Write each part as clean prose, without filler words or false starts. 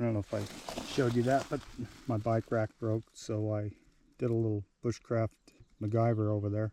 I don't know if I showed you that, but my bike rack broke, so I did a little bushcraft MacGyver over there.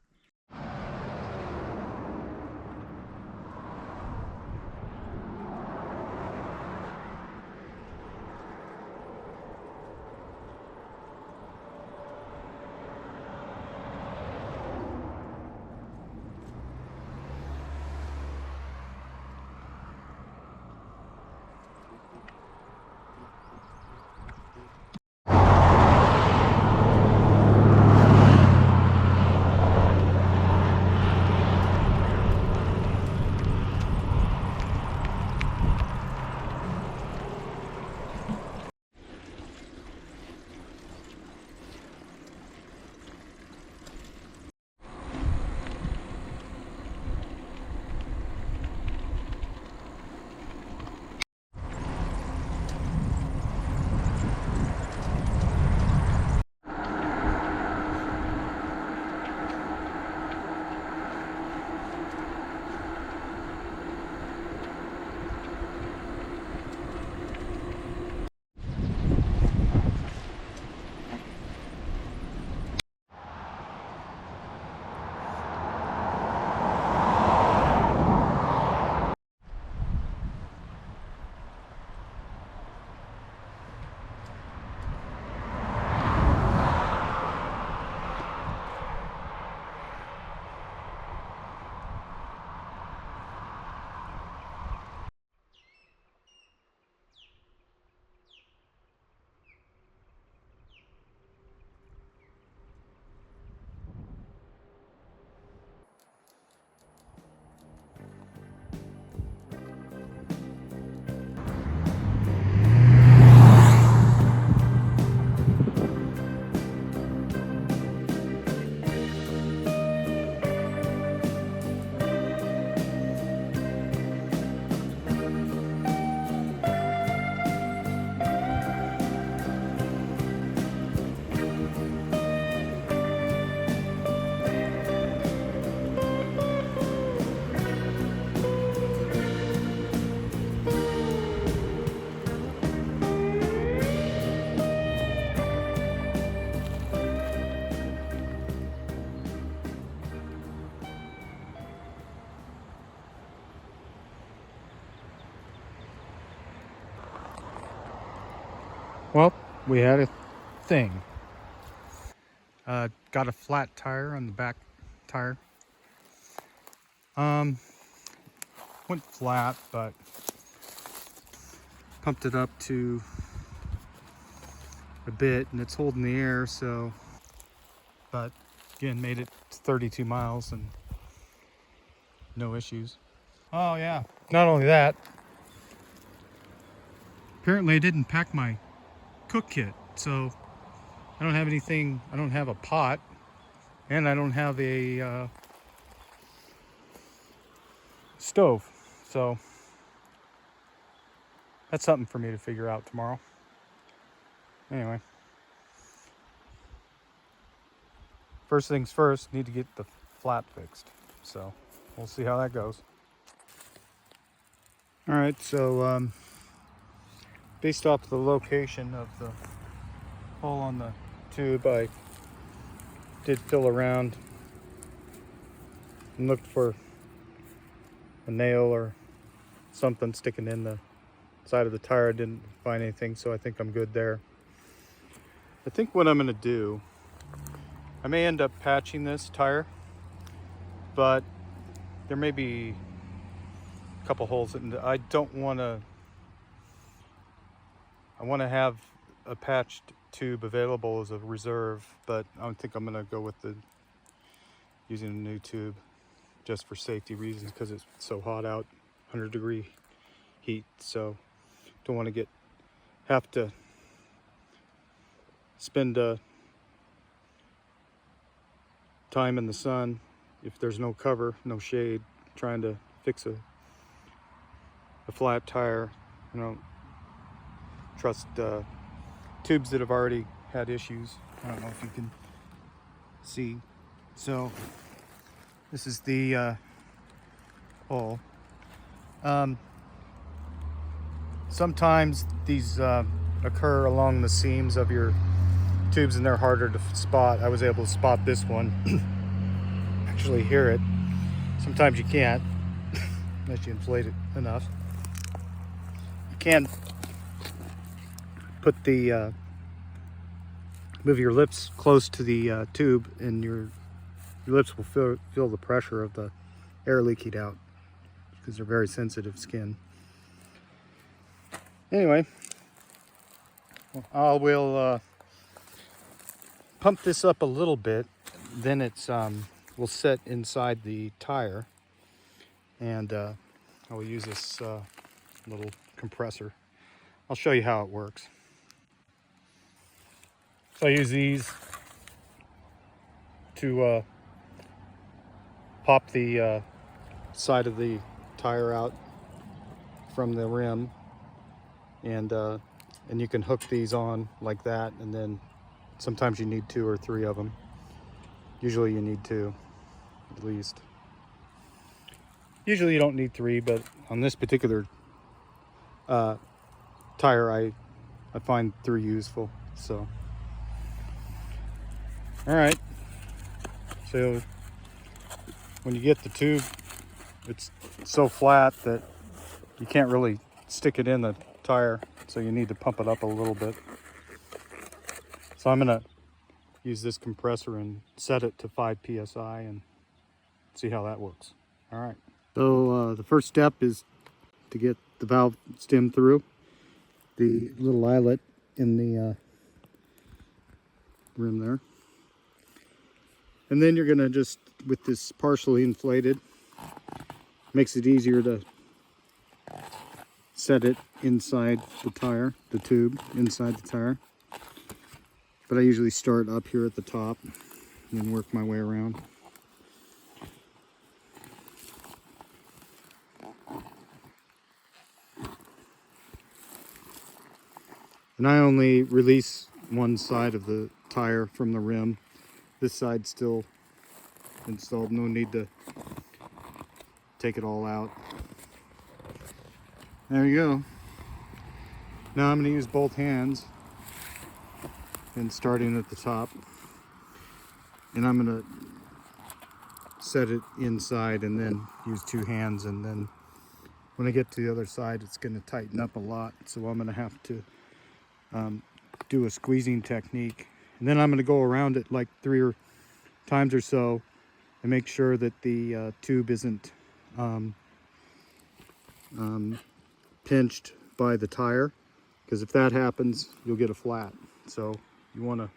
Well, we had a thing. Got a flat tire on the back tire. Went flat, but pumped it up to a bit, and it's holding the air. So, but again, made it 32 miles and no issues. Oh yeah. Not only that, apparently I didn't pack my cook kit, so I don't have anything. I don't have a pot, and I don't have a stove. So that's something for me to figure out tomorrow. Anyway, first things first, need to get the flat fixed. So we'll see how that goes. All right, so based off the location of the hole on the tube, I did fill around and looked for a nail or something sticking in the side of the tire. I didn't find anything, so I think I'm good there. I think what I'm going to do, I may end up patching this tire, but there may be a couple holes in it. I don't want to. I want to have a patched tube available as a reserve, but I think I'm going to go with using a new tube just for safety reasons, because it's so hot out, 100-degree heat. So don't want to have to spend time in the sun if there's no cover, no shade, trying to fix a flat tire. I don't trust tubes that have already had issues. I don't know if you can see. So this is the hole. Sometimes these occur along the seams of your tubes and they're harder to spot. I was able to spot this one. Actually hear it. Sometimes you can't unless you inflate it enough. You can put the move your lips close to the tube, and your lips will feel the pressure of the air leaking out because they're very sensitive skin. Anyway, I will pump this up a little bit, then it's will set inside the tire, and I will use this little compressor. I'll show you how it works. So I use these to pop the side of the tire out from the rim, and you can hook these on like that, and then sometimes you need 2 or 3 of them. Usually you need 2 at least. Usually you don't need 3, but on this particular tire I find 3 useful. So all right, so when you get the tube, it's so flat that you can't really stick it in the tire, so you need to pump it up a little bit. So I'm gonna use this compressor and set it to 5 psi and see how that works. All right. So the first step is to get the valve stem through the little eyelet in the rim there. And then you're gonna just, with this partially inflated, makes it easier to set it inside the tire, the tube inside the tire. But I usually start up here at the top and then work my way around. And I only release one side of the tire from the rim. This side's still installed, no need to take it all out. There you go. Now I'm going to use both hands, and starting at the top, and I'm going to set it inside and then use 2 hands, and then when I get to the other side it's going to tighten up a lot, so I'm going to have to do a squeezing technique, and then I'm going to go around it like 3 times or so and make sure that the tube isn't pinched by the tire, because if that happens you'll get a flat. So you want to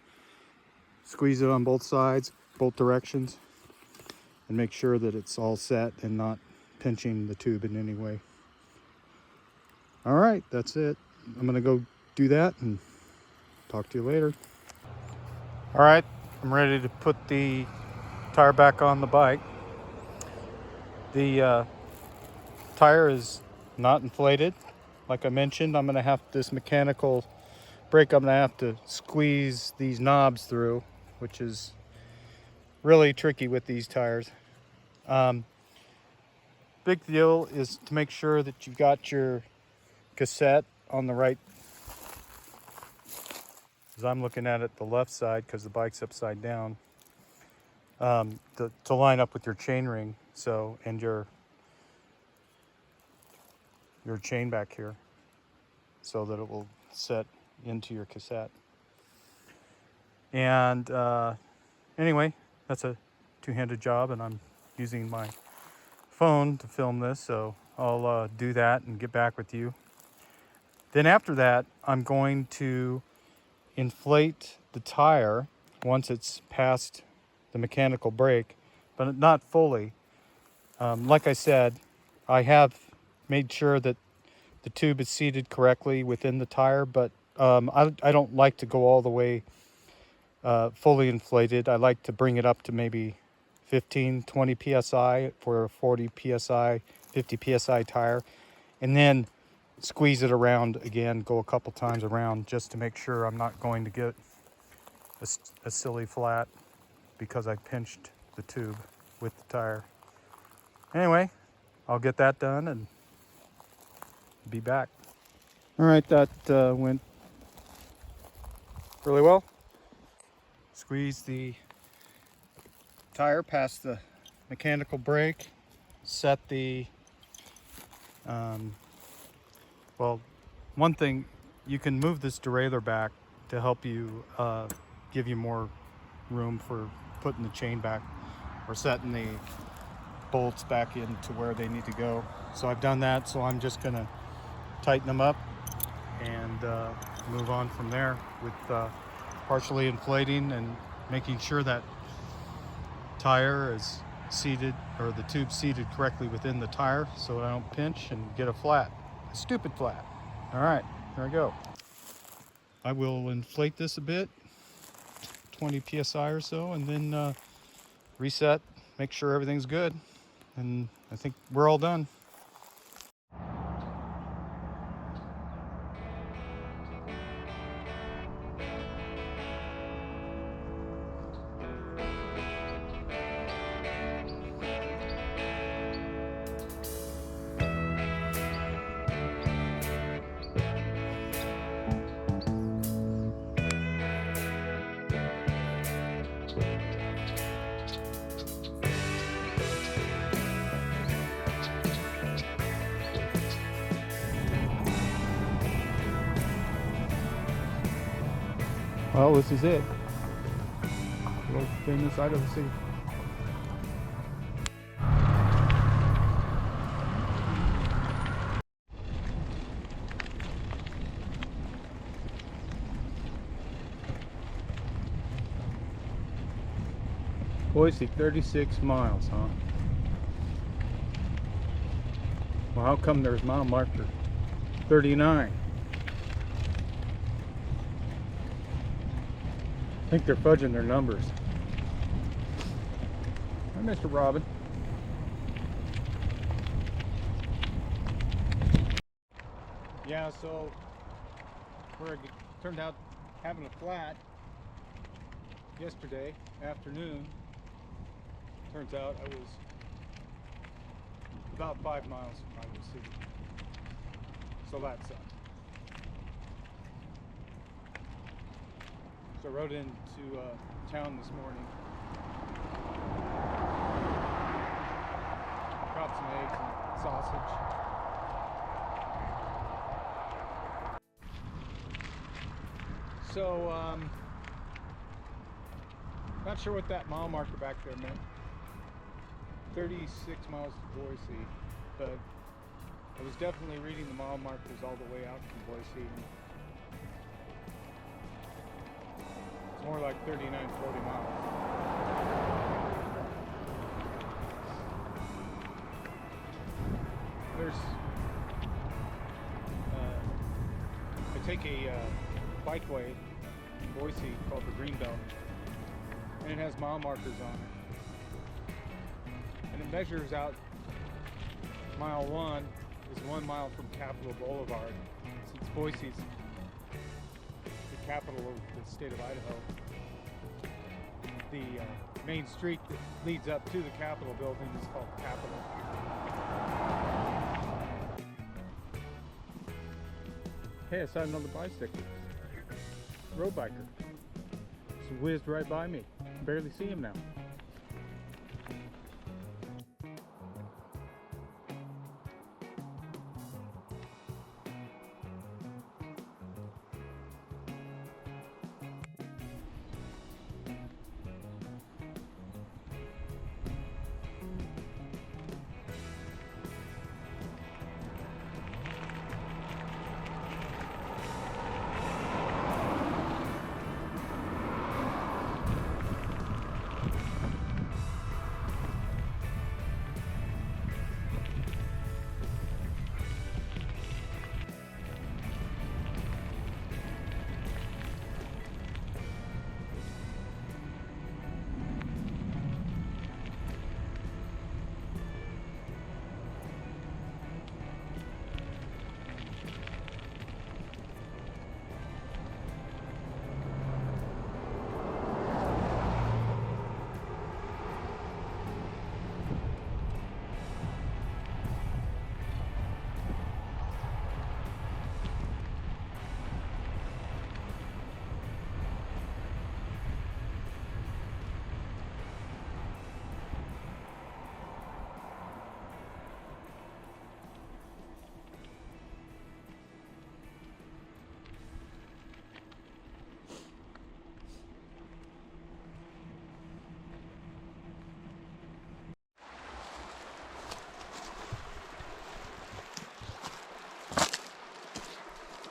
squeeze it on both sides, both directions, and make sure that it's all set and not pinching the tube in any way. All right, that's it. I'm gonna go do that and talk to you later. All right, I'm ready to put the tire back on the bike. The tire is not inflated. Like I mentioned, I'm gonna have this mechanical brake, I'm gonna have to squeeze these knobs through, which is really tricky with these tires. Big deal is to make sure that you got your cassette on the right, as I'm looking at it the left side because the bike's upside down, to line up with your chain ring, so, and your chain back here, so that it will set into your cassette. And anyway, that's a 2-handed job, and I'm using my phone to film this, so I'll do that and get back with you. Then after that, I'm going to inflate the tire once it's past the mechanical brake, but not fully. Like I said, I have made sure that the tube is seated correctly within the tire, but I don't like to go all the way fully inflated. I like to bring it up to maybe 15, 20 psi for a 40 psi, 50 psi tire, and then squeeze it around again, go a couple times around, just to make sure I'm not going to get a silly flat because I pinched the tube with the tire. Anyway, I'll get that done and be back. All right, that went really well. Squeeze the tire past the mechanical brake. Set the, well, one thing, you can move this derailleur back to help you give you more room for putting the chain back or setting the bolts back into where they need to go. So I've done that, so I'm just gonna tighten them up and move on from there with partially inflating and making sure that tire is seated, or the tube seated correctly within the tire, so I don't pinch and get a flat, a stupid flat. All right, here I go. I will inflate this a bit, 20 psi or so, and then reset, make sure everything's good, and I think we're all done. Well, this is it. Most famous sight of the city. Boise, 36 miles, huh? Well, how come there's mile marker 39? I think they're fudging their numbers. Hi, Mr. Robin. Yeah, so where it turned out having a flat yesterday afternoon, turns out I was about 5 miles from Iowa City. So that sucked. So I rode into town this morning, got some eggs and sausage. So, not sure what that mile marker back there meant. 36 miles to Boise, but I was definitely reading the mile markers all the way out from Boise. It's more like 39, 40 miles. There's, I take a bikeway in Boise called the Green Belt, and it has mile markers on it. And it measures out mile 1 is 1 mile from Capitol Boulevard. Since Boise's the capital of the state of Idaho, the main street that leads up to the Capitol building is called Capitol. Hey, I saw another bicyclist, road biker. Just whizzed right by me. Barely see him now.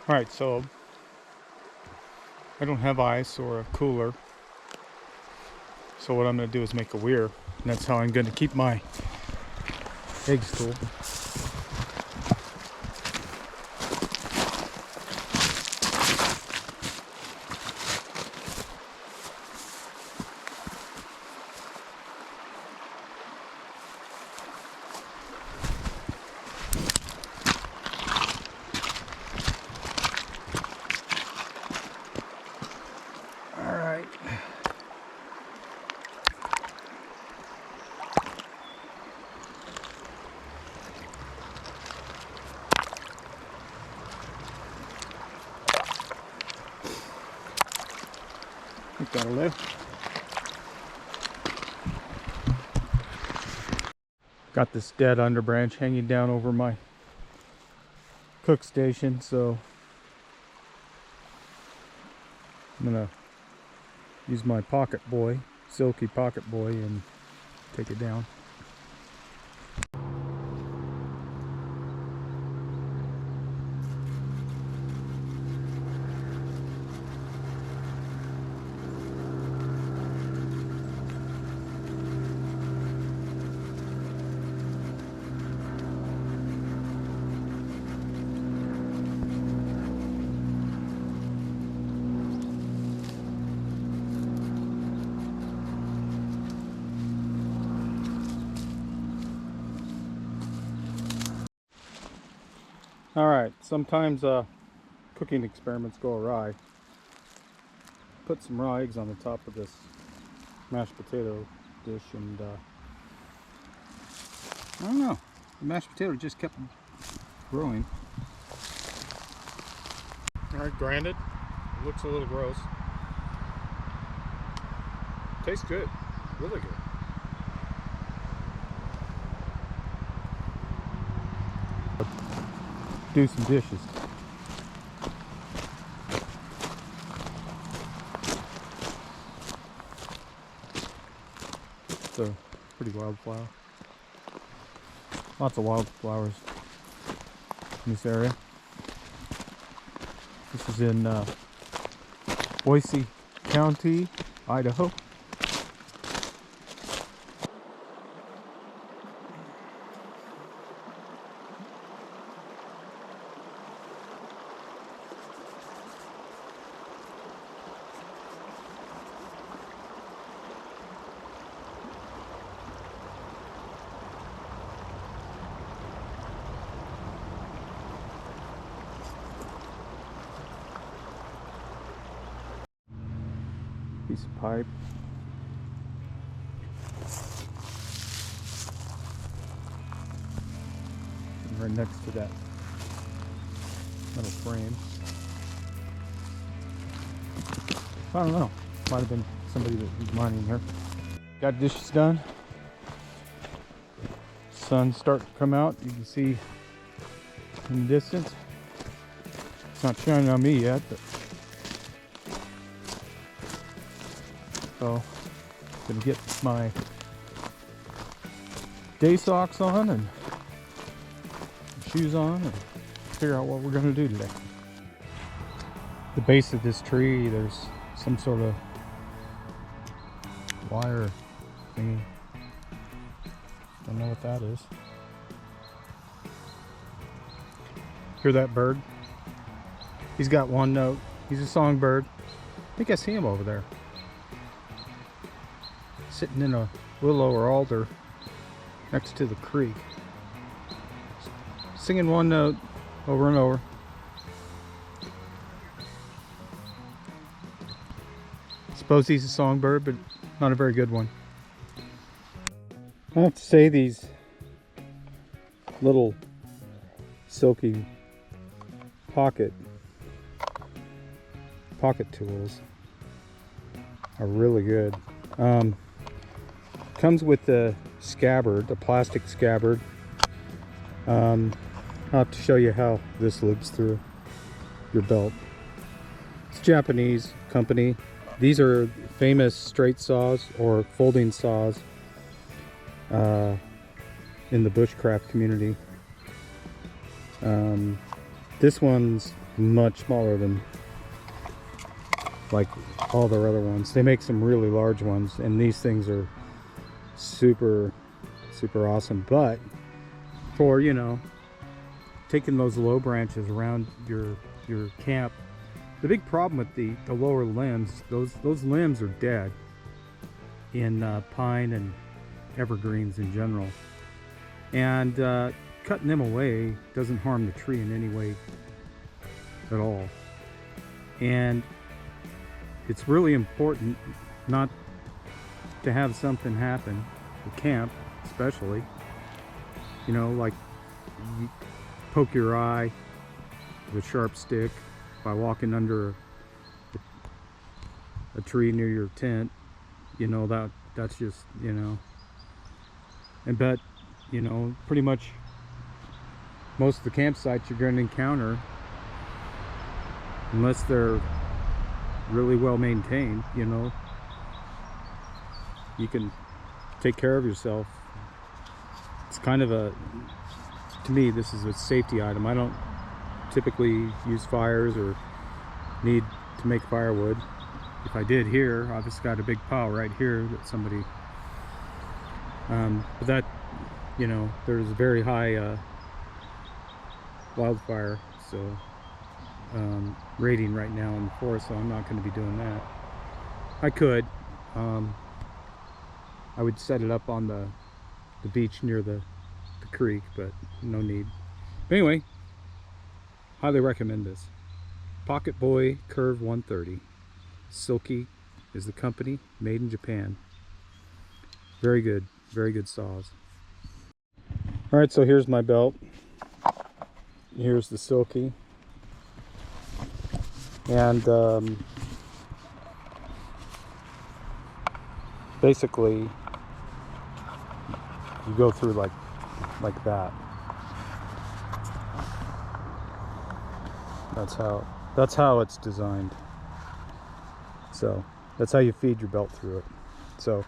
Alright, so I don't have ice or a cooler. So what I'm going to do is make a weir. And that's how I'm going to keep my eggs cool. I think that'll live. Got this dead underbranch hanging down over my cook station, so I'm gonna use my pocket boy, silky pocket boy, and take it down. Alright, sometimes cooking experiments go awry. Put some raw eggs on the top of this mashed potato dish, and I don't know, the mashed potato just kept growing. Alright, granted, it looks a little gross. Tastes good, really good. Do some dishes. It's a pretty wildflower. Lots of wildflowers in this area. This is in Boise County, Idaho. Piece of pipe. And right next to that metal frame. I don't know. Might have been somebody that was mining here. Got dishes done. Sun's starting to come out. You can see in the distance. It's not shining on me yet, but so gonna get my day socks on and shoes on and figure out what we're gonna do today. The base of this tree, there's some sort of wire thingy. Don't know what that is. Hear that bird? He's got one note. He's a songbird. I think I see him over there, sitting in a willow or alder next to the creek, singing one note over and over. Suppose he's a songbird, but not a very good one. I have to say, these little silky pocket tools are really good. Comes with the scabbard, the plastic scabbard. I'll have to show you how this loops through your belt. It's a Japanese company. These are famous straight saws or folding saws in the bushcraft community. This one's much smaller than like all their other ones. They make some really large ones, and these things are super awesome. But for, you know, taking those low branches around your camp, the big problem with the lower limbs, those limbs are dead in pine and evergreens in general, and cutting them away doesn't harm the tree in any way at all. And it's really important not to have something happen at camp, especially, you know, like you poke your eye with a sharp stick by walking under a tree near your tent. You know, that's just, you know, but you know, pretty much most of the campsites you're going to encounter, unless they're really well maintained, you know, you can take care of yourself. It's kind of a, to me, this is a safety item. I don't typically use fires or need to make firewood. If I did here, I've just got a big pile right here that somebody, but that, you know, there's a very high wildfire rating right now in the forest, so I'm not going to be doing that. I could, I would set it up on the beach near the creek, but no need. But anyway, highly recommend this. Pocket Boy Curve 130. Silky is the company, made in Japan. Very good saws. Alright, so here's my belt. Here's the Silky. And basically you go through like that. That's how it's designed. So that's how you feed your belt through it. So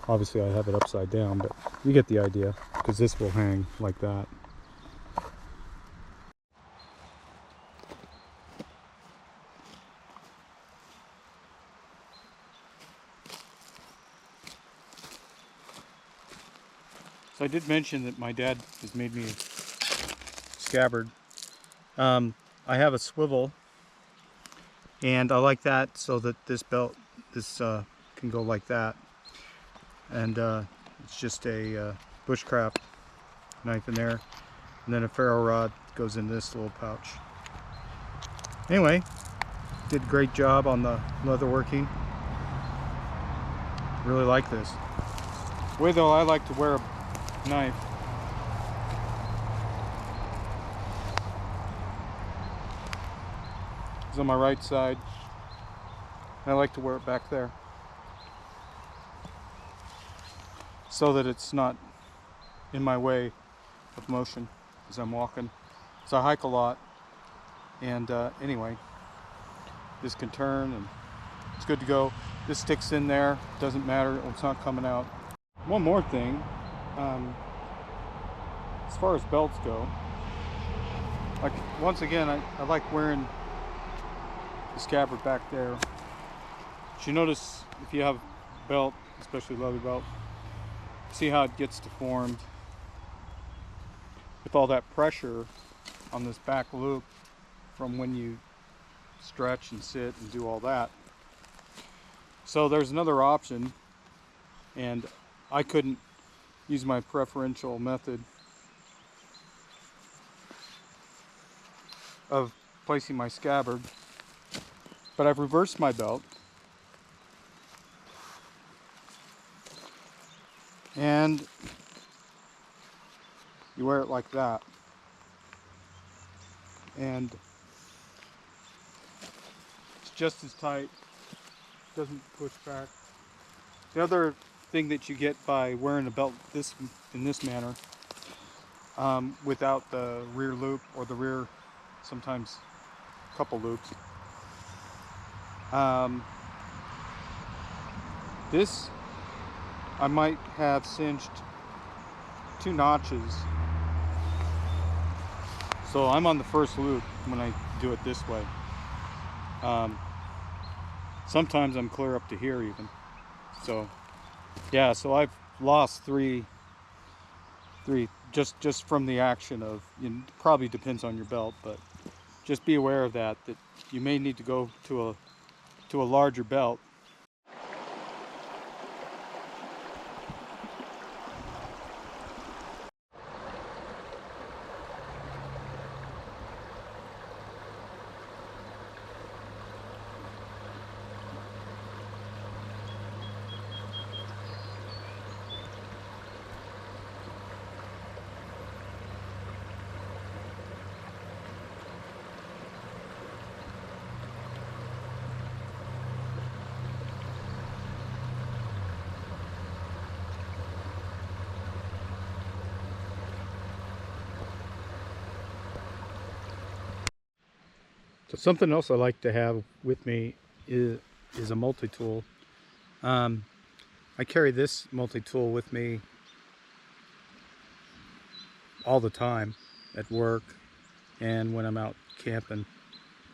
obviously I have it upside down, but you get the idea, because this will hang like that. So I did mention that my dad has made me a scabbard. I have a swivel, and I like that so that this belt, can go like that. And it's just a bushcraft knife in there, and then a ferro rod goes in this little pouch. Anyway, did a great job on the leather working. Really like this. The way though I like to wear a knife is on my right side, and I like to wear it back there so that it's not in my way of motion as I'm walking. So I hike a lot, and anyway, this can turn and it's good to go. This sticks in there, doesn't matter, it's not coming out. One more thing, as far as belts go, like, once again, I like wearing the scabbard back there. You notice if you have a belt, especially leather belt, see how it gets deformed with all that pressure on this back loop from when you stretch and sit and do all that. So there's another option, and I couldn't use my preferential method of placing my scabbard, but I've reversed my belt, and you wear it like that, and it's just as tight, doesn't push back. The other thing that you get by wearing a belt in this manner, without the rear loop, or the rear, sometimes a couple loops, this I might have cinched 2 notches So I'm on the first loop when I do it this way. Sometimes I'm clear up to here even. So yeah, so I've lost three just from the action of, you know, probably depends on your belt, but just be aware of that you may need to go to a larger belt. So something else I like to have with me is a multi-tool. I carry this multi-tool with me all the time at work and when I'm out camping.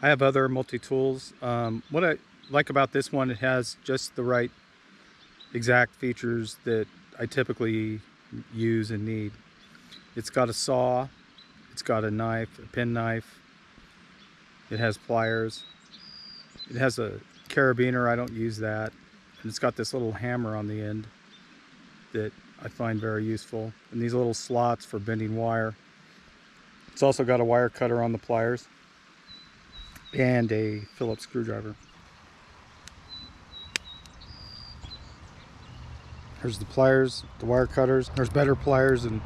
I have other multi-tools. What I like about this one, it has just the right exact features that I typically use and need. It's got a saw, it's got a knife, a penknife, it has pliers, it has a carabiner, I don't use that, and it's got this little hammer on the end that I find very useful, and these little slots for bending wire. It's also got a wire cutter on the pliers and a Phillips screwdriver. There's the pliers, the wire cutters. There's better pliers and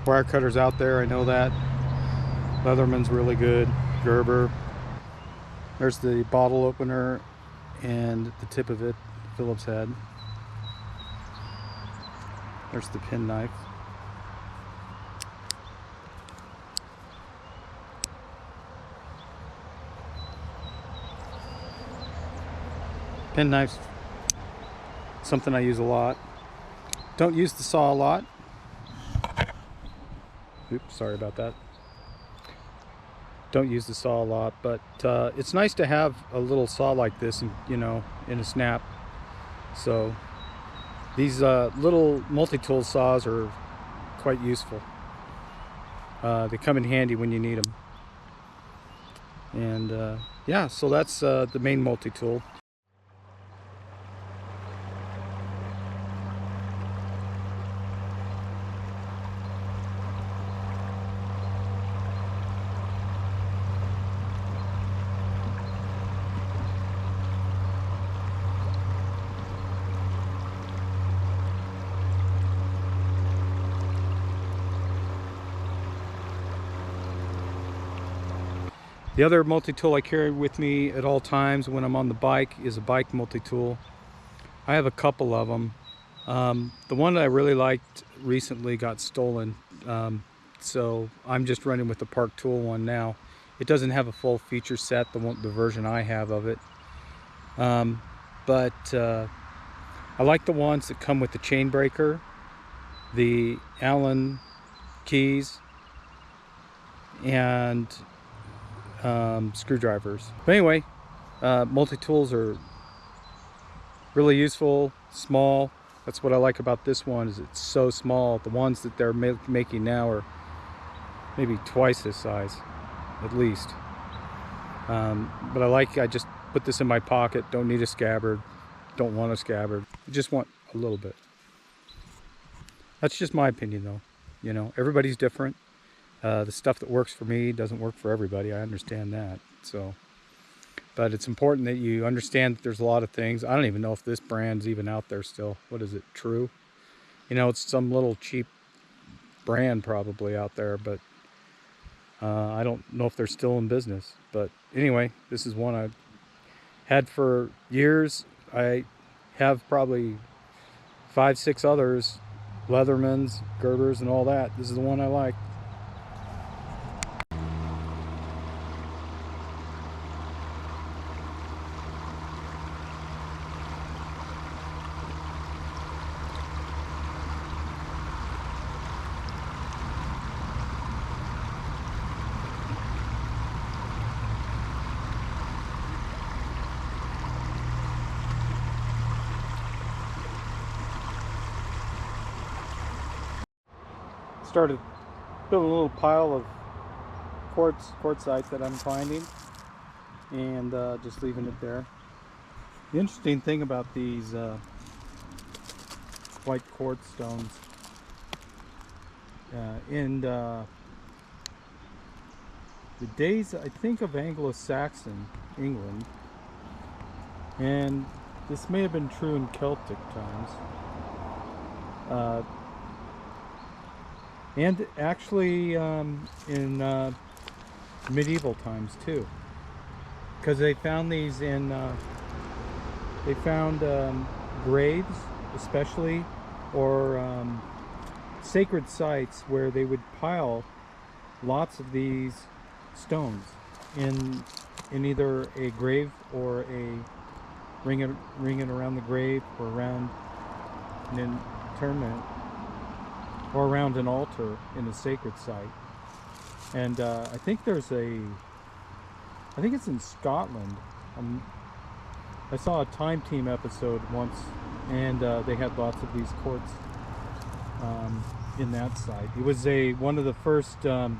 wire cutters out there, I know that. Leatherman's really good, Gerber. There's the bottle opener and the tip of it, Phillips head. There's the pen knife. Pen knife's something I use a lot. Don't use the saw a lot. Oops, sorry about that. Don't use the saw a lot, but it's nice to have a little saw like this, you know, in a snap. So these little multi-tool saws are quite useful. They come in handy when you need them. And yeah, so that's the main multi-tool. The other multi-tool I carry with me at all times when I'm on the bike is a bike multi-tool. I have a couple of them. The one that I really liked recently got stolen, so I'm just running with the Park Tool one now. It doesn't have a full feature set, the version I have of it. But I like the ones that come with the chain breaker, the Allen keys, and screwdrivers. But anyway, multi-tools are really useful, small. That's what I like about this one, is it's so small. The ones that they're making now are maybe twice this size, at least. But I just put this in my pocket, don't need a scabbard, don't want a scabbard. I just want a little bit. That's just my opinion though. You know, everybody's different. The stuff that works for me doesn't work for everybody. I understand that. So, but it's important that you understand that there's a lot of things. I don't even know if this brand's even out there still. What is it? True? You know, it's some little cheap brand probably out there, but I don't know if they're still in business. But anyway, this is one I've had for years. I have probably 5, 6 others, Leathermans, Gerbers, and all that. This is the one I like. started building a little pile of quartzite that I'm finding, and just leaving it there. The interesting thing about these white quartz stones, in the days, I think, of Anglo-Saxon England, and this may have been true in Celtic times, and actually in medieval times too, because they found these in graves especially, or sacred sites where they would pile lots of these stones in either a grave or a ring it around the grave, or around an interment, or around an altar in a sacred site. And I think it's in Scotland. I saw a Time Team episode once, and they had lots of these quartz in that site. It was one of the first I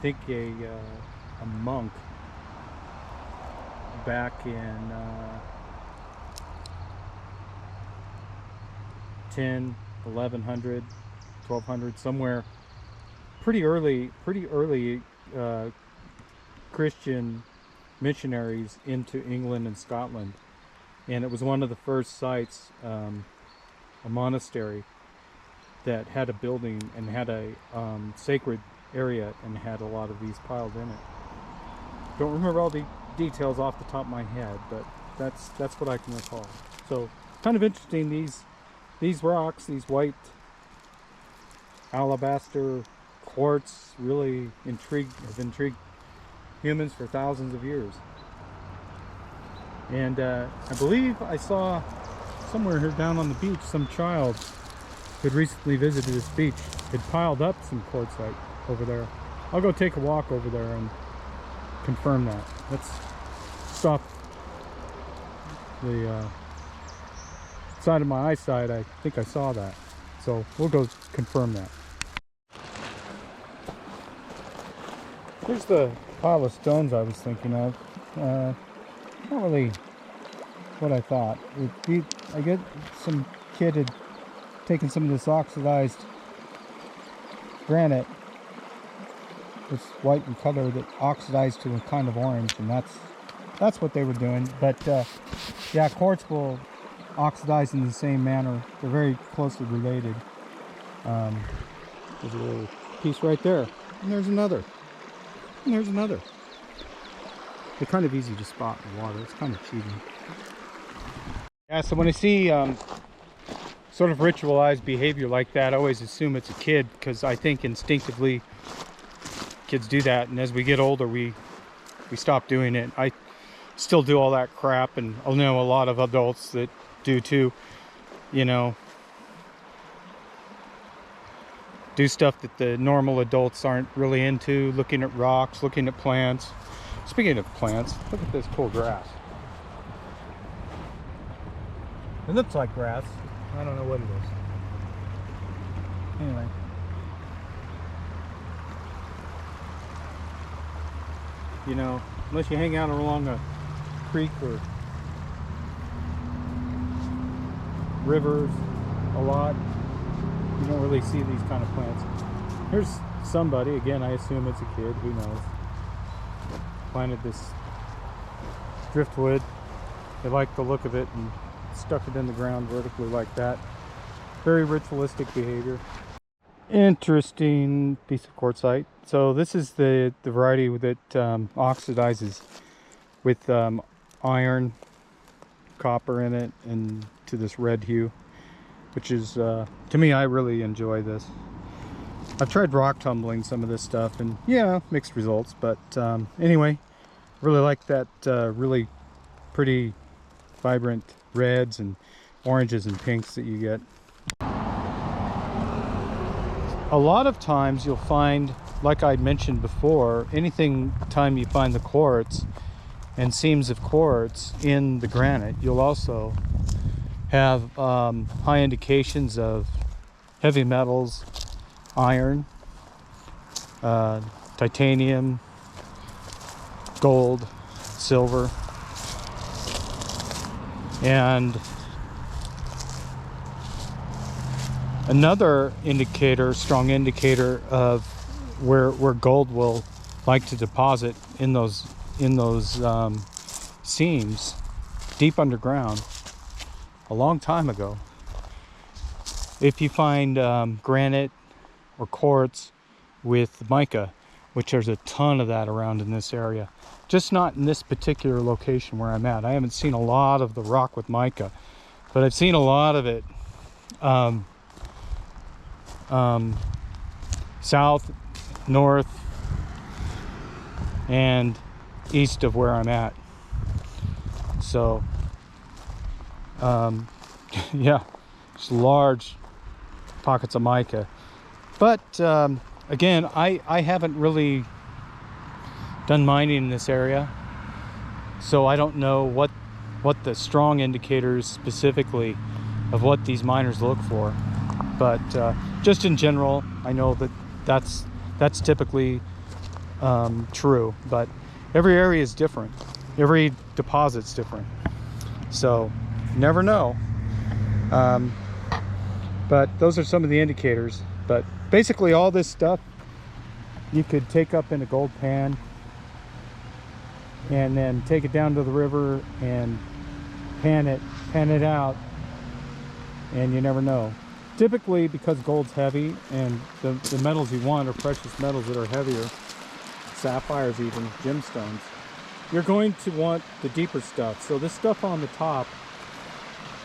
think a monk back in 1100, 1200, somewhere pretty early Christian missionaries into England and Scotland, and it was one of the first sites, a monastery that had a building and had a sacred area and had a lot of these piled in it. Don't remember all the details off the top of my head, but that's what I can recall. So kind of interesting, these rocks, these white alabaster quartz, really have intrigued humans for thousands of years. And I believe I saw somewhere here down on the beach, some child who had recently visited this beach had piled up some quartzite over there. I'll go take a walk over there and confirm that. Let's stop the side of my eyesight. I think I saw that, so we'll go confirm that. Here's the pile of stones I was thinking of. Not really what I thought. I get some kid had taken some of this oxidized granite. It's white in color that oxidized to a kind of orange, and that's what they were doing. But yeah, quartz will oxidize in the same manner. They're very closely related. There's a little piece right there, and there's another, and there's another. They're kind of easy to spot in the water. It's kind of cheating. Yeah, so when I see sort of ritualized behavior like that, I always assume it's a kid, because I think instinctively kids do that, and as we get older we stop doing it. I still do all that crap, and I know a lot of adults that do too, you know, do stuff that the normal adults aren't really into, looking at rocks, looking at plants. Speaking of plants, look at this cool grass. It looks like grass. I don't know what it is. Anyway. You know, unless you hang out along a creek or rivers a lot, you don't really see these kind of plants. Here's somebody, again, I assume it's a kid, who knows, planted this driftwood. They like the look of it and stuck it in the ground vertically like that. Very ritualistic behavior. Interesting piece of quartzite. So this is the variety that oxidizes with iron, copper in it, and to this red hue, which is, to me, I really enjoy this. I've tried rock tumbling some of this stuff, and yeah, mixed results, but anyway, really like that really pretty vibrant reds and oranges and pinks that you get. A lot of times you'll find, like I mentioned before, time you find the quartz and seams of quartz in the granite, you'll also have high indications of heavy metals, iron, titanium, gold, silver, and another indicator, strong indicator of where gold will like to deposit in those seams deep underground a long time ago. If you find granite or quartz with mica, which there's a ton of that around in this area, just not in this particular location where I'm at. I haven't seen a lot of the rock with mica, but I've seen a lot of it south, north, and east of where I'm at. So yeah, just large pockets of mica. But again, I haven't really done mining in this area, so I don't know what the strong indicators specifically of what these miners look for. But just in general, I know that that's typically true, but every area is different. Every deposit's different, so never know. But those are some of the indicators. But basically all this stuff you could take up in a gold pan and then take it down to the river and pan it out, and you never know. Typically, because gold's heavy and the metals you want are precious metals that are heavier, sapphires, even gemstones, you're going to want the deeper stuff. So this stuff on the top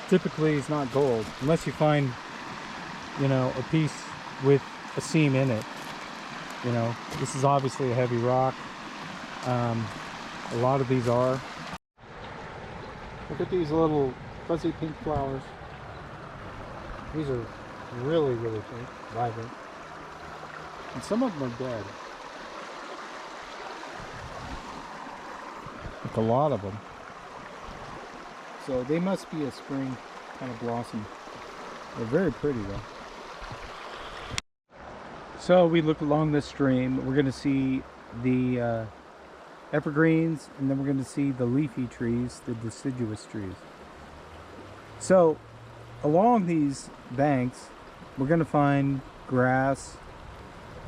typically is not gold, unless you find, you know, a piece with a seam in it. You know, this is obviously a heavy rock. A lot of these are. Look at these little fuzzy pink flowers. These are really pink, vibrant. And some of them are dead. Like a lot of them. So they must be a spring kind of blossom. They're very pretty though. So we look along this stream. We're going to see the evergreens, and then we're going to see the leafy trees, the deciduous trees. So along these banks, we're going to find grass.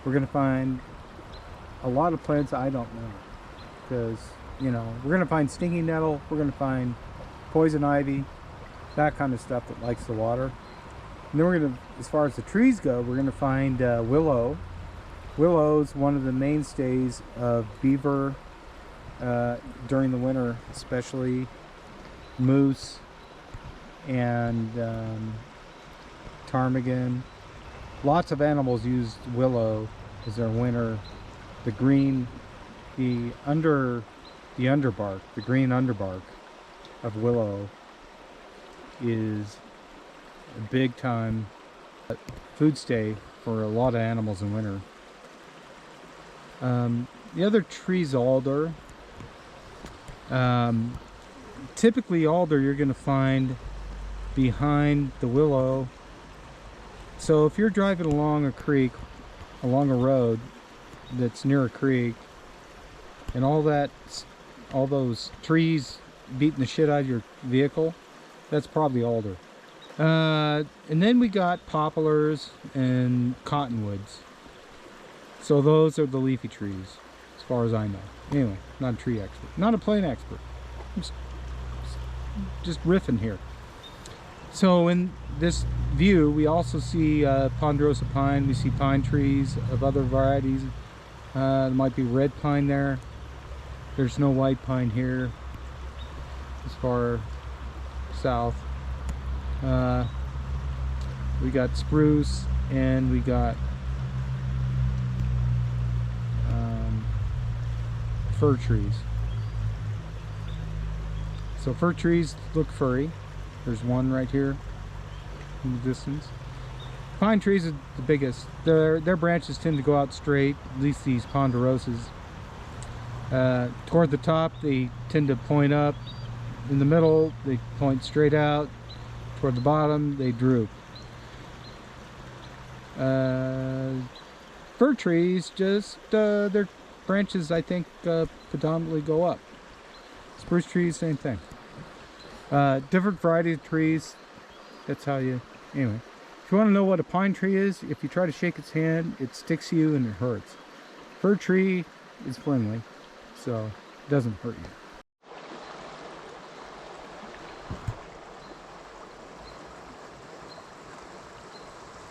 We're going to find a lot of plants I don't know, because, you know, we're going to find stinging nettle, we're going to find poison ivy, that kind of stuff that likes the water. And then we're going to, as far as the trees go, we're going to find willow. Willow's one of the mainstays of beaver during the winter, especially moose and ptarmigan. Lots of animals use willow as their winter. The green, the underbark, the green underbark of willow is a big time food stay for a lot of animals in winter. The other tree's alder. Typically alder you're going to find behind the willow. So if you're driving along a creek, along a road that's near a creek, and all those trees beating the shit out of your vehicle, that's probably alder. And then we got poplars and cottonwoods. So those are the leafy trees, as far as I know. Anyway, not a tree expert, not a plant expert. Just riffing here. So in this view, we also see ponderosa pine. We see pine trees of other varieties. There might be red pine there. There's no white pine here, as far south. We got spruce, and we got fir trees. So fir trees look furry. There's one right here in the distance. Pine trees are the biggest. Their branches tend to go out straight, at least these ponderosas. Toward the top, they tend to point up. In the middle, they point straight out. toward the bottom, they droop. Fir trees, just their branches, I think, predominantly go up. Spruce trees, same thing. Different varieties of trees, that's how you, anyway. If you want to know what a pine tree is, if you try to shake its hand, it sticks you and it hurts. Fir tree is friendly, so it doesn't hurt you.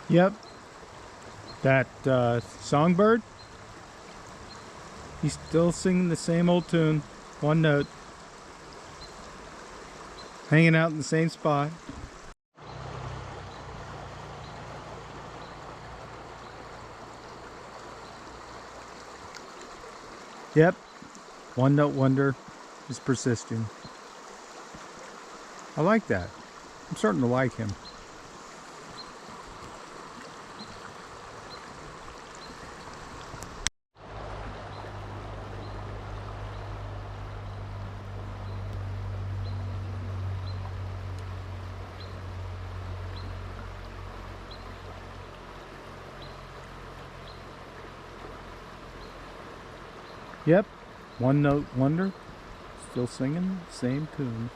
Yep, that songbird, he's still singing the same old tune, one note, hanging out in the same spot. Yep, one note wonder is persisting. I like that. I'm starting to like him. Yep, one note wonder, still singing the same tune.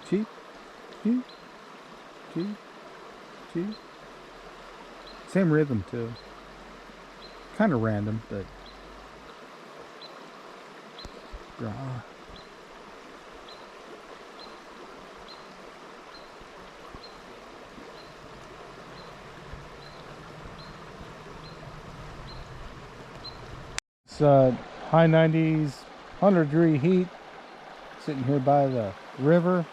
Cheep, cheep, cheep, cheep. Same rhythm too. Kind of random, but it's high 90s, 100-degree heat, sitting here by the river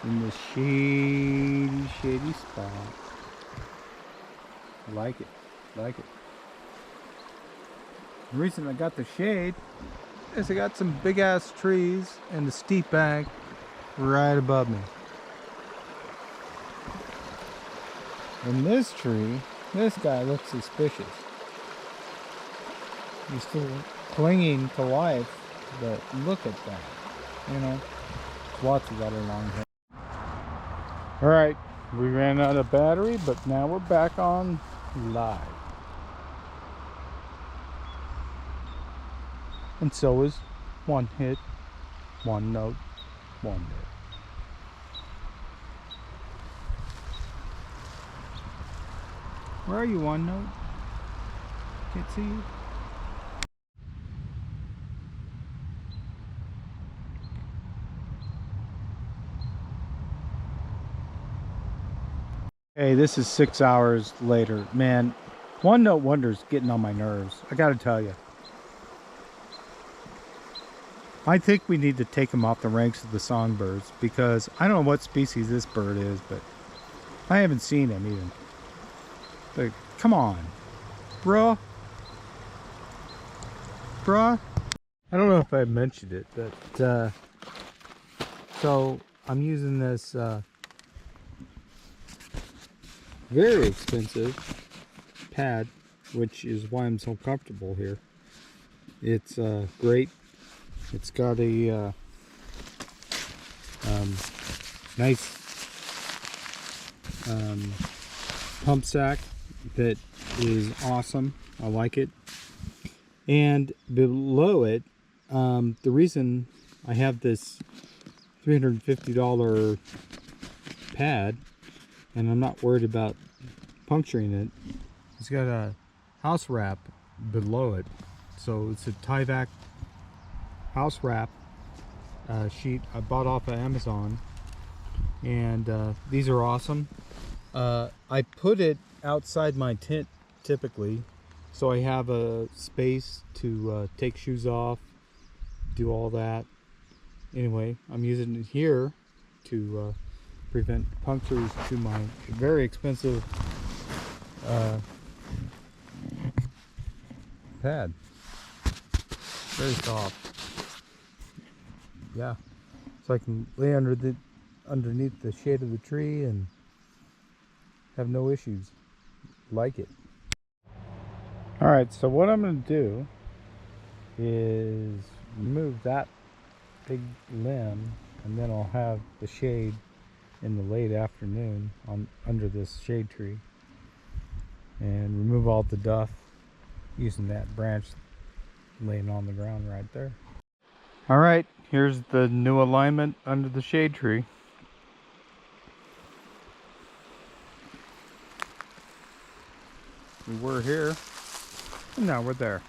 in this shady spot. Like it, like it. The reason I got the shade is I got some big ass trees and the steep bank right above me. And this tree, this guy looks suspicious. He's still clinging to life, but look at that. You know, there's lots of that along here. Alright, we ran out of battery, but now we're back on live. And so is one hit, one note, wonder. Where are you, one note? Can't see you. Hey, this is 6 hours later. Man, one note wonder's getting on my nerves. I gotta tell you. I think we need to take him off the ranks of the songbirds because I don't know what species this bird is, but I haven't seen him even. But come on, bruh. Bruh. I don't know if I mentioned it, but so I'm using this very expensive pad, which is why I'm so comfortable here. It's great. It's got a nice pump sack that is awesome. I like it. And below it, the reason I have this $350 pad and I'm not worried about puncturing it, it's got a house wrap below it. So it's a Tyvek house wrap sheet I bought off of Amazon, and these are awesome. I put it outside my tent typically, so I have a space to take shoes off, do all that. Anyway, I'm using it here to prevent punctures to my very expensive pad. Very soft. Yeah, so I can lay underneath the shade of the tree and have no issues. Like it. All right, so what I'm going to do is remove that big limb, and then I'll have the shade in the late afternoon under this shade tree and remove all the duff using that branch laying on the ground right there. All right, here's the new alignment under the shade tree. We were here, and now we're there.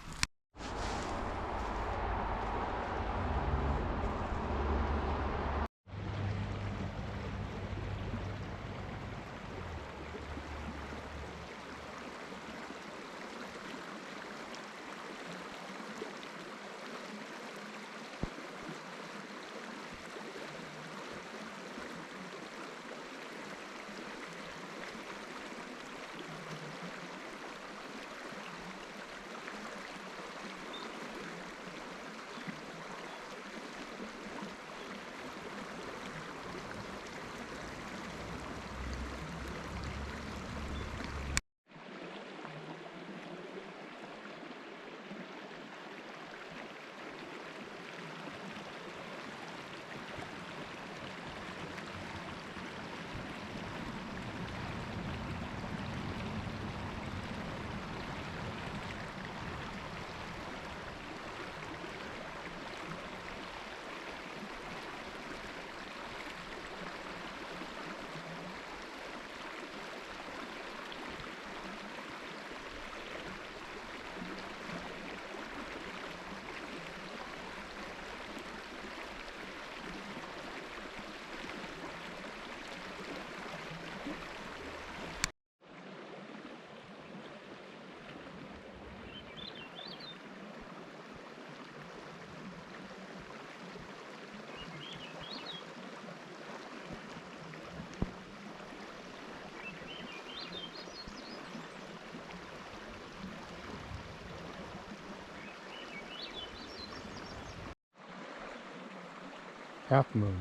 Half moon.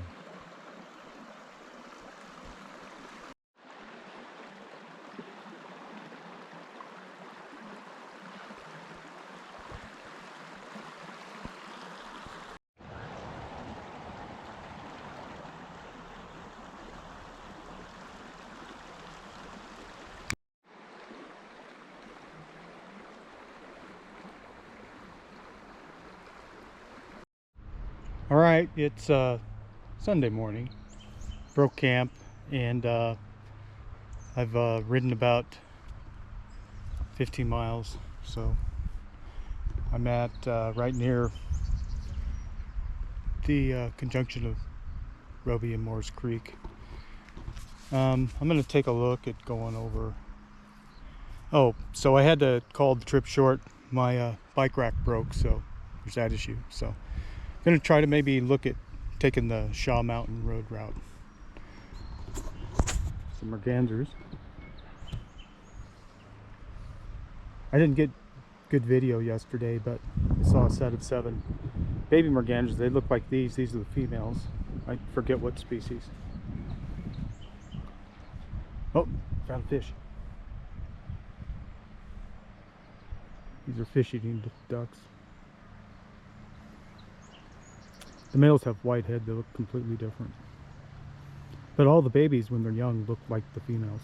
All right, it's Sunday morning. Broke camp, and I've ridden about 15 miles. So I'm at right near the conjunction of Roby and Moores Creek. I'm going to take a look at going over. Oh, so I had to call the trip short. My bike rack broke, so there's that issue. So I'm going to try to maybe look at taking the Shaw Mountain Road route. Some mergansers. I didn't get good video yesterday, but I saw a set of 7 baby mergansers. They look like these. These are the females. I forget what species. Oh, found a fish. These are fish eating ducks. The males have white head. They look completely different. But all the babies, when they're young, look like the females.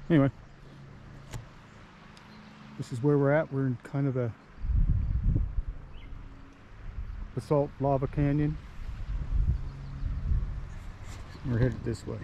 Anyway, this is where we're at. We're in kind of a basalt lava canyon. We're headed this way.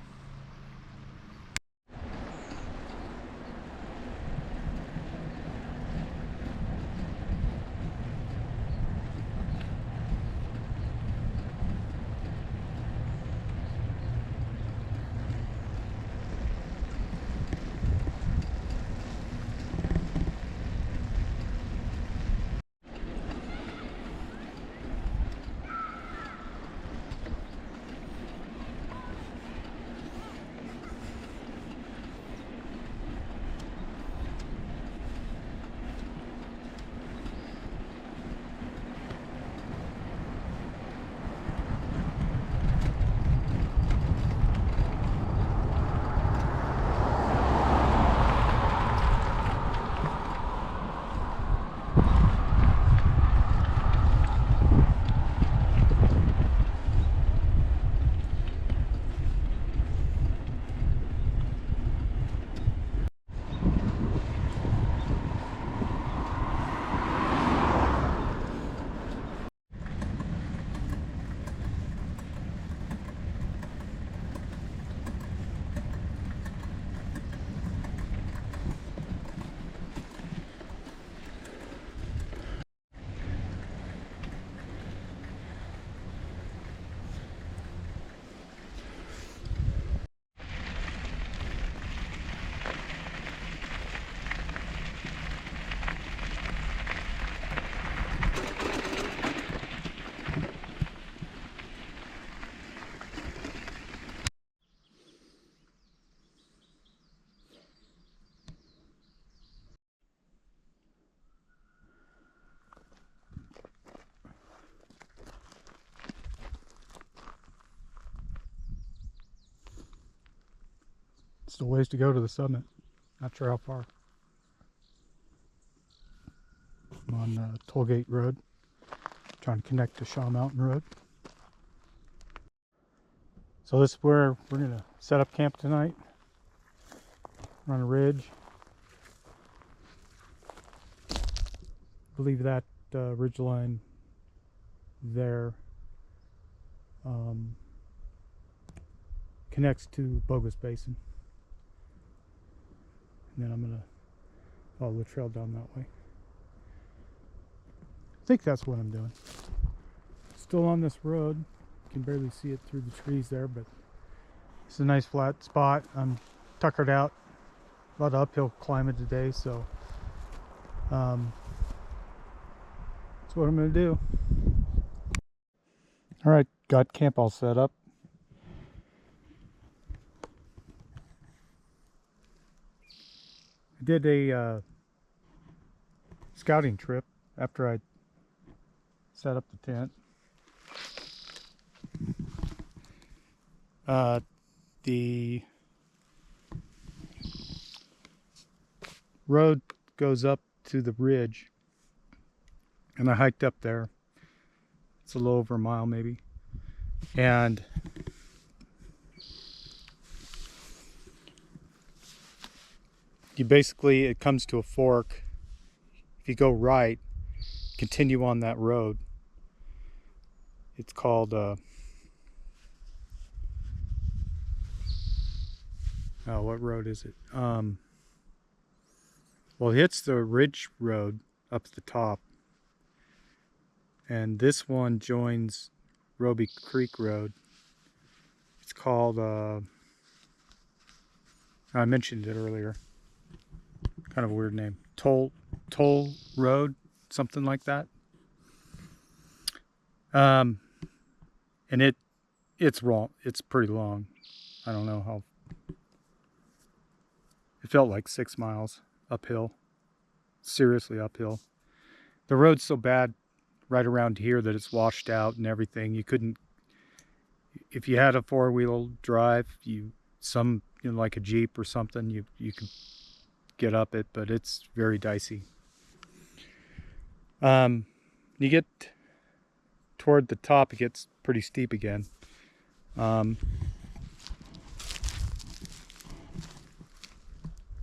Still ways to go to the summit. Not sure how far. I'm on Tollgate Road, trying to connect to Shaw Mountain Road. So this is where we're going to set up camp tonight. We're on a ridge. I believe that ridge line there connects to Bogus Basin. And then I'm going to follow the trail down that way. I think that's what I'm doing. Still on this road. You can barely see it through the trees there, but it's a nice flat spot. I'm tuckered out. A lot of uphill climbing today, so that's what I'm going to do. All right, got camp all set up. I did a scouting trip after I set up the tent. The road goes up to the ridge, and I hiked up there. It's a little over a mile maybe, and you basically, it comes to a fork. If you go right, continue on that road. It's called oh, what road is it? Well, it hits the ridge road up at the top, and this one joins Roby Creek Road. It's called I mentioned it earlier, kind of a weird name, Toll Road, something like that. And it's wrong, it's pretty long. I don't know how. It felt like 6 miles uphill, seriously uphill. The road's so bad right around here that it's washed out and everything. You couldn't, if you had a four-wheel drive, like a Jeep or something, you could get up it, but it's very dicey. You get toward the top, it gets pretty steep again. You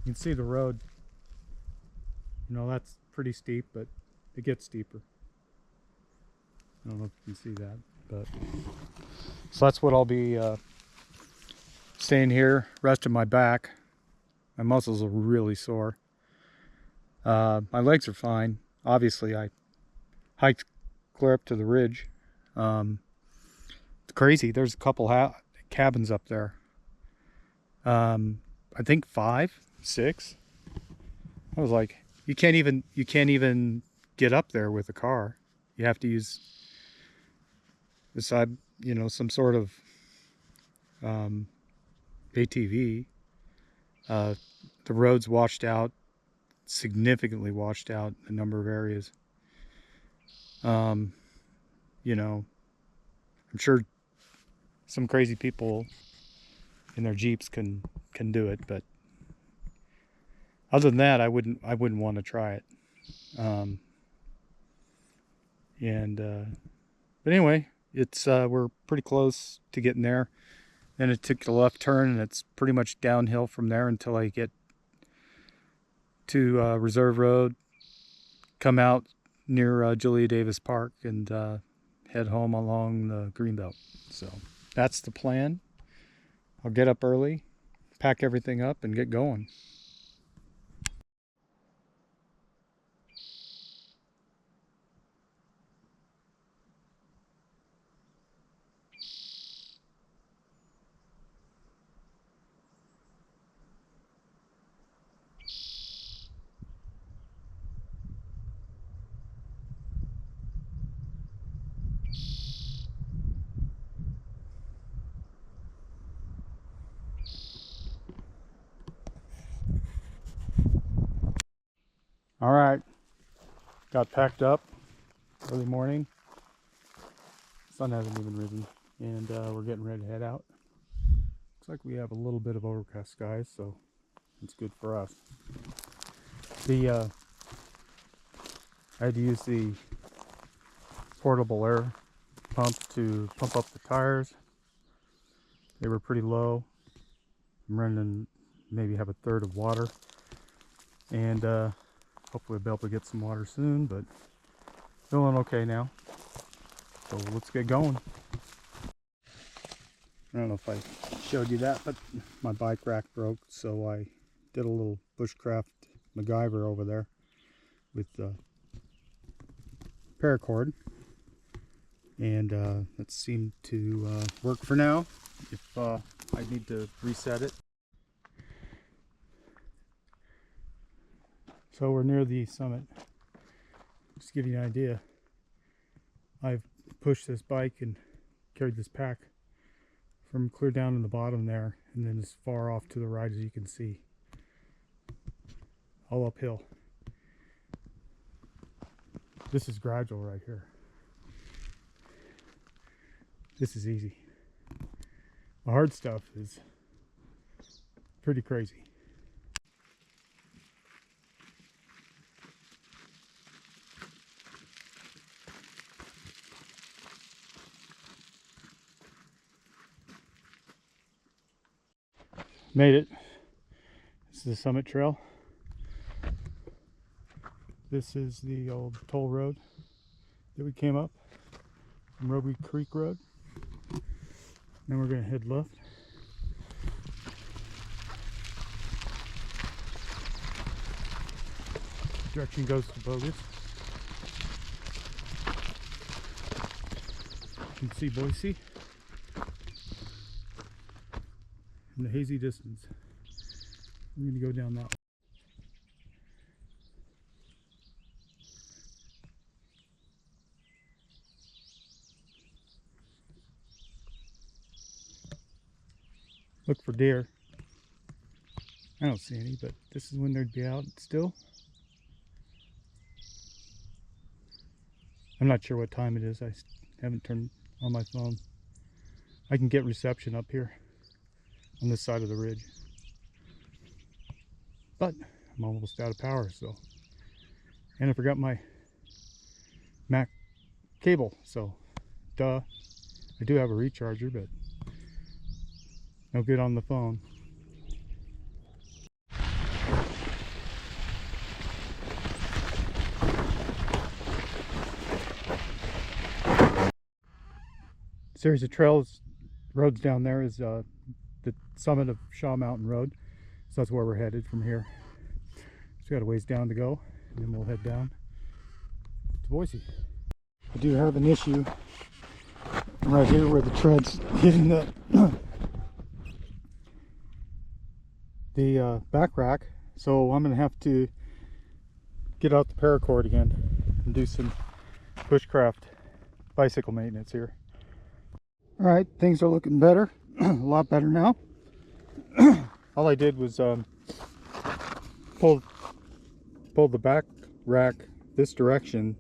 can see the road, that's pretty steep, but it gets steeper. I don't know if you can see that, but so that's what I'll be staying here, resting my back. My muscles are really sore. My legs are fine. Obviously, I hiked clear up to the ridge. It's crazy. There's a couple cabins up there. I think 5, 6. I was like, you can't even get up there with a car. You have to use some sort of ATV. The road's washed out, significantly washed out in a number of areas. I'm sure some crazy people in their Jeeps can do it, but other than that, I wouldn't want to try it. But anyway, it's we're pretty close to getting there. Then it took a left turn, and it's pretty much downhill from there until I get to Reserve Road, come out near Julia Davis Park, and head home along the Greenbelt. So that's the plan. I'll get up early, pack everything up, and get going. All right, got packed up early morning. Sun hasn't even risen, and we're getting ready to head out. Looks like we have a little bit of overcast skies, so it's good for us. I had to use the portable air pump to pump up the tires. They were pretty low. I'm running maybe have a third of water, and hopefully I'll be able to get some water soon, but feeling okay now. So let's get going. I don't know if I showed you that, but my bike rack broke, so I did a little bushcraft MacGyver over there with paracord, and that seemed to work for now. If I need to reset it. So we're near the summit. Just to give you an idea, I've pushed this bike and carried this pack from clear down in the bottom there, and then as far off to the right as you can see, all uphill. This is gradual right here. This is easy. The hard stuff is pretty crazy. Made it. This is the summit trail. This is the old toll road that we came up from Roby Creek Road. Then we're going to head left. Direction goes to Bogus. You can see Boise in the hazy distance. I'm going to go down that way. Look for deer. I don't see any, but this is when they'd be out still. I'm not sure what time it is. I haven't turned on my phone. I can get reception up here on this side of the ridge, but I'm almost out of power, so, and I forgot my Mac cable, so duh. I do have a recharger, but no good on the phone. Series of trails, roads down there is the summit of Shaw Mountain Road, so that's where we're headed from here. So we got a ways down to go, and then we'll head down to Boise. I do have an issue right here where the tread's hitting the back rack, so I'm gonna have to get out the paracord again and do some bushcraft bicycle maintenance here. All right, things are looking better, a lot better now. All I did was pull the back rack this direction.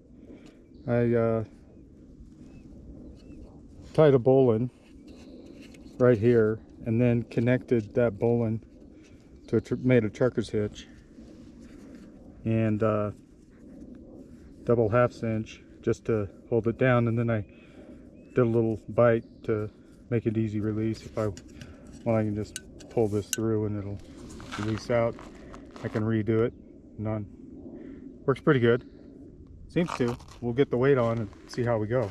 I tied a bowline right here, and then connected that bowline to made a trucker's hitch, and double half cinch just to hold it down, and then I did a little bite to make it easy release. I can just pull this through and it'll release out. I can redo it. Works pretty good. Seems to. We'll get the weight on and see how we go.